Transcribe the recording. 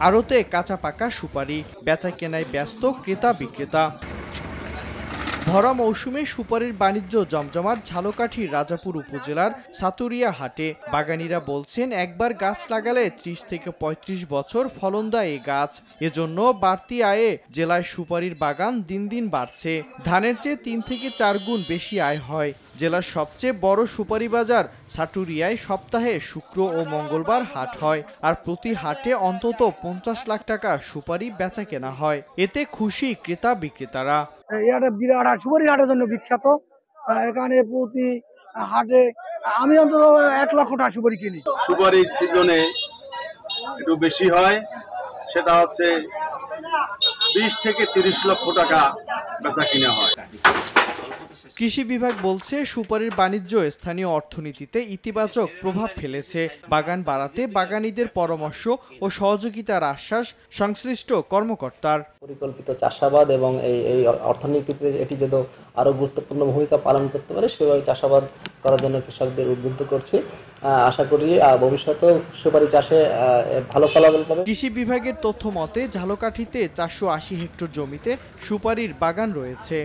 আড়তে কাঁচা পাকা সুপারি, বেচা কেনায় ব্যস্ত ক্রেতা বিক্রেতা। ভরা মৌসুমে সুপারির বাণিজ্য জমজমাট ঝালকাঠির রাজাপুর উপজেলার সাতুরিয়া হাটে। বাগানীরা বলছেন, একবার গাছ লাগালে ৩০ থেকে ৩৫ বছর ফলন দেয় এই গাছ। এজন্য বাড়তি আয়ে জেলায় সুপারির বাগান দিন দিন বাড়ছে। ধানের চেয়ে ৩ থেকে ৪ গুণ বেশি আয় হয়। জেলার সবচেয়ে বড় সুপারি বাজার সাটুরিয়ায় সপ্তাহে শুক্র ও মঙ্গলবার হাট হয়, আর প্রতি হাটে অন্তত ৫০ লাখ টাকা সুপারি বেচা কেনা হয়। এতে খুশি ক্রেতা বিক্রেতারা। এটা বিরাট হাট, সুপারি হাটের জন্য বিখ্যাত। এখানে প্রতি হাটে আমি অন্তত ১ লক্ষ টাকা সুপারি কিনি। সুপারির সিজনে একটু বেশি হয়, সেটা হচ্ছে ২০ থেকে ৩০ লক্ষ টাকা বেচা কিনা হয়। কৃষি বিভাগ বলছে, সুপারির বাণিজ্য স্থানীয় অর্থনীতিতে ইতিবাচক প্রভাব ফেলেছে। বাগান বাড়াতে বাগানীদের পরামর্শ ও সহযোগিতার আশ্বাস সংশ্লিষ্ট কর্মকর্তার। পরিকল্পিত চাষাবাদ এবং এই অর্থনীতিতে এটি যেন আরো গুরুত্বপূর্ণ ভূমিকা পালন করতে পারে, সেভাবে চাষাবাদ করার জন্য কৃষকদের উদ্বুদ্ধ করছি। আশা করি ভবিষ্যতেও সুপারি চাষে ভালো ফলাফল পাবে। কৃষি বিভাগের তথ্য মতে ঝালকাঠিতে ৪৮০ হেক্টর জমিতে সুপারির বাগান রয়েছে।